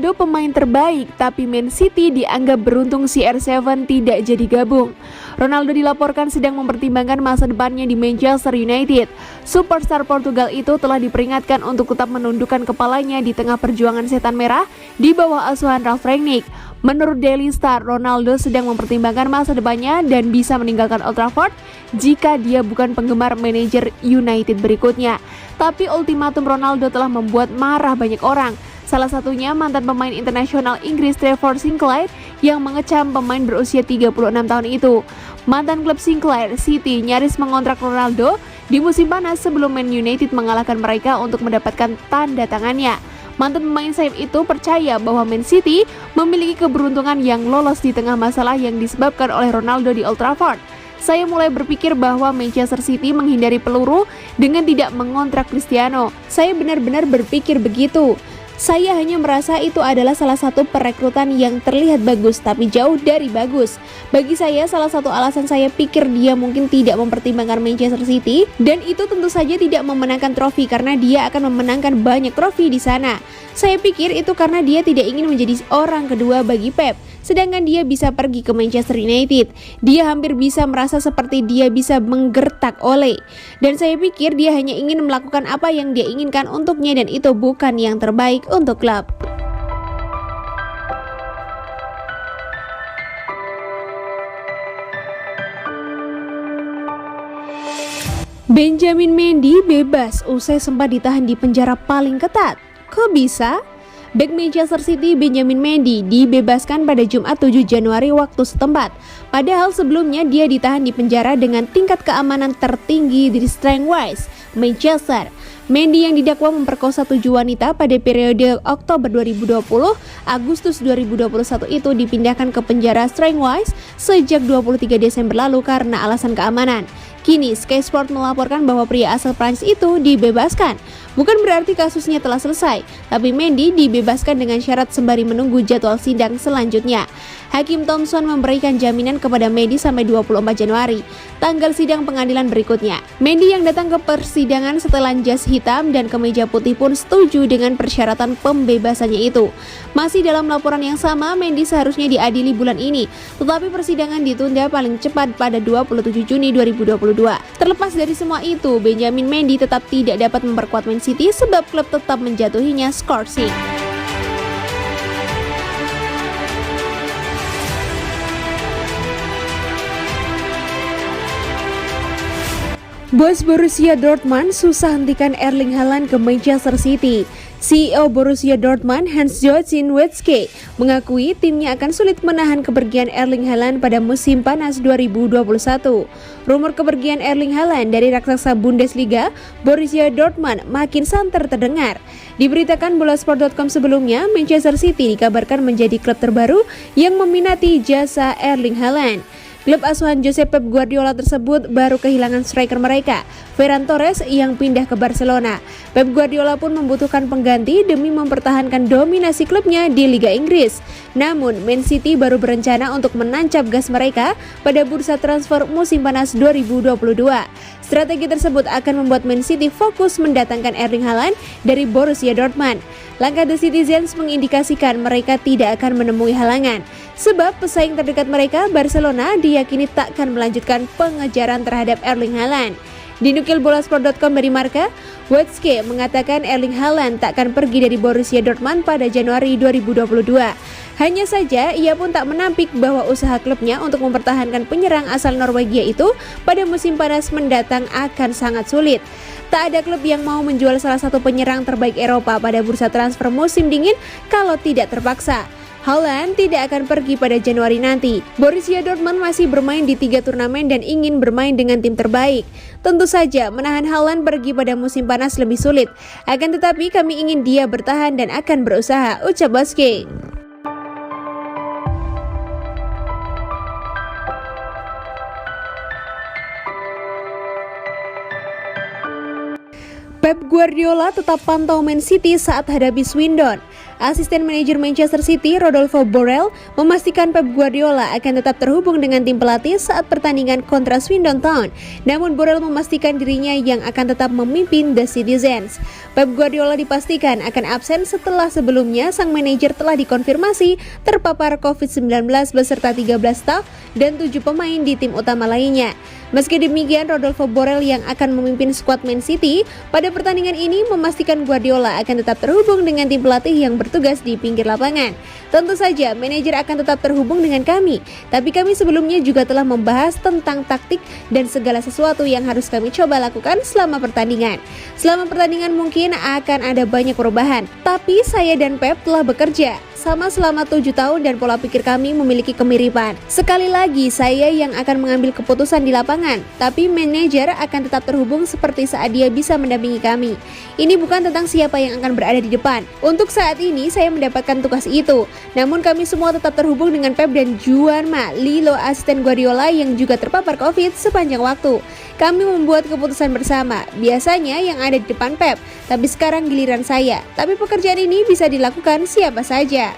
Ronaldo pemain terbaik, tapi Man City dianggap beruntung CR7 tidak jadi gabung. Ronaldo dilaporkan sedang mempertimbangkan masa depannya di Manchester United. Superstar Portugal itu telah diperingatkan untuk tetap menundukkan kepalanya di tengah perjuangan setan merah di bawah asuhan Ralf Rangnick. Menurut Daily Star, Ronaldo sedang mempertimbangkan masa depannya dan bisa meninggalkan Old Trafford jika dia bukan penggemar manajer United berikutnya. Tapi ultimatum Ronaldo telah membuat marah banyak orang. Salah satunya mantan pemain internasional Inggris Trevor Sinclair yang mengecam pemain berusia 36 tahun itu. Mantan klub Sinclair City nyaris mengontrak Ronaldo di musim panas sebelum Man United mengalahkan mereka untuk mendapatkan tanda tangannya. Mantan pemain sayap itu percaya bahwa Man City memiliki keberuntungan yang lolos di tengah masalah yang disebabkan oleh Ronaldo di Old Trafford. Saya mulai berpikir bahwa Manchester City menghindari peluru dengan tidak mengontrak Cristiano. Saya benar-benar berpikir begitu. Saya hanya merasa itu adalah salah satu perekrutan yang terlihat bagus, tapi jauh dari bagus. Bagi saya, salah satu alasan saya pikir dia mungkin tidak mempertimbangkan Manchester City, dan itu tentu saja tidak memenangkan trofi karena dia akan memenangkan banyak trofi di sana. Saya pikir itu karena dia tidak ingin menjadi orang kedua bagi Pep, sedangkan dia bisa pergi ke Manchester United. Dia hampir bisa merasa seperti dia bisa menggertak Ole. Dan saya pikir dia hanya ingin melakukan apa yang dia inginkan untuknya dan itu bukan yang terbaik untuk klub. Benjamin Mendy bebas usai sempat ditahan di penjara paling ketat. Kok bisa? Bek Manchester City Benjamin Mendy dibebaskan pada Jumat 7 Januari waktu setempat. Padahal sebelumnya dia ditahan di penjara dengan tingkat keamanan tertinggi di Strangwise, Manchester. Mendy yang didakwa memperkosa 7 wanita pada periode Oktober 2020, Agustus 2021 itu dipindahkan ke penjara Strangwise sejak 23 Desember lalu karena alasan keamanan. Kini Sky Sport melaporkan bahwa pria asal Prancis itu dibebaskan. Bukan berarti kasusnya telah selesai, tapi Mendy dibebaskan dengan syarat sembari menunggu jadwal sidang selanjutnya. Hakim Thompson memberikan jaminan kepada Mendy sampai 24 Januari, tanggal sidang pengadilan berikutnya. Mendy yang datang ke persidangan setelan jas hitam dan kemeja putih pun setuju dengan persyaratan pembebasannya itu. Masih dalam laporan yang sama, Mendy seharusnya diadili bulan ini, tetapi persidangan ditunda paling cepat pada 27 Juni 2022. Terlepas dari semua itu, Benjamin Mendy tetap tidak dapat memperkuat Man City sebab klub tetap menjatuhinya scoring. Bos Borussia Dortmund susah hentikan Erling Haaland ke Manchester City. CEO Borussia Dortmund Hans-Joachim Watzke mengakui timnya akan sulit menahan kepergian Erling Haaland pada musim panas 2021. Rumor kepergian Erling Haaland dari raksasa Bundesliga Borussia Dortmund makin santer terdengar. Diberitakan Bolasport.com sebelumnya, Manchester City dikabarkan menjadi klub terbaru yang meminati jasa Erling Haaland. Klub asuhan Josep Pep Guardiola tersebut baru kehilangan striker mereka, Ferran Torres, yang pindah ke Barcelona. Pep Guardiola pun membutuhkan pengganti demi mempertahankan dominasi klubnya di Liga Inggris. Namun, Man City baru berencana untuk menancap gas mereka pada bursa transfer musim panas 2022. Strategi tersebut akan membuat Man City fokus mendatangkan Erling Haaland dari Borussia Dortmund. Langkah The Citizens mengindikasikan mereka tidak akan menemui halangan, sebab pesaing terdekat mereka, Barcelona, diyakini takkan melanjutkan pengejaran terhadap Erling Haaland. Dinukil Bolasport.com dari Marca, Watzke mengatakan Erling Haaland takkan pergi dari Borussia Dortmund pada Januari 2022. Hanya saja, ia pun tak menampik bahwa usaha klubnya untuk mempertahankan penyerang asal Norwegia itu pada musim panas mendatang akan sangat sulit. Tak ada klub yang mau menjual salah satu penyerang terbaik Eropa pada bursa transfer musim dingin kalau tidak terpaksa. Haaland tidak akan pergi pada Januari nanti. Borussia Dortmund masih bermain di 3 turnamen dan ingin bermain dengan tim terbaik. Tentu saja menahan Haaland pergi pada musim panas lebih sulit. Akan tetapi kami ingin dia bertahan dan akan berusaha, ucap Watzke. Pep Guardiola tetap pantau Man City saat hadapi Swindon. Asisten manajer Manchester City, Rodolfo Borrell, memastikan Pep Guardiola akan tetap terhubung dengan tim pelatih saat pertandingan kontra Swindon Town. Namun Borrell memastikan dirinya yang akan tetap memimpin The Citizens. Pep Guardiola dipastikan akan absen setelah sebelumnya sang manajer telah dikonfirmasi terpapar COVID-19 beserta 13 staf dan 7 pemain di tim utama lainnya. Meski demikian, Rodolfo Borrell yang akan memimpin skuad Man City pada pertandingan ini memastikan Guardiola akan tetap terhubung dengan tim pelatih yang bertugas di pinggir lapangan. Tentu saja, manajer akan tetap terhubung dengan kami, tapi kami sebelumnya juga telah membahas tentang taktik dan segala sesuatu yang harus kami coba lakukan selama pertandingan. Selama pertandingan mungkin akan ada banyak perubahan, tapi saya dan Pep telah bekerja sama selama 7 tahun dan pola pikir kami memiliki kemiripan. Sekali lagi, saya yang akan mengambil keputusan di lapangan, tapi manajer akan tetap terhubung seperti saat dia bisa mendampingi kami. Ini bukan tentang siapa yang akan berada di depan. Untuk saat ini, saya mendapatkan tugas itu. Namun kami semua tetap terhubung dengan Pep dan Juan Lilo, asisten Guardiola yang juga terpapar COVID sepanjang waktu. Kami membuat keputusan bersama, biasanya yang ada di depan Pep, tapi sekarang giliran saya. Tapi pekerjaan ini bisa dilakukan siapa saja.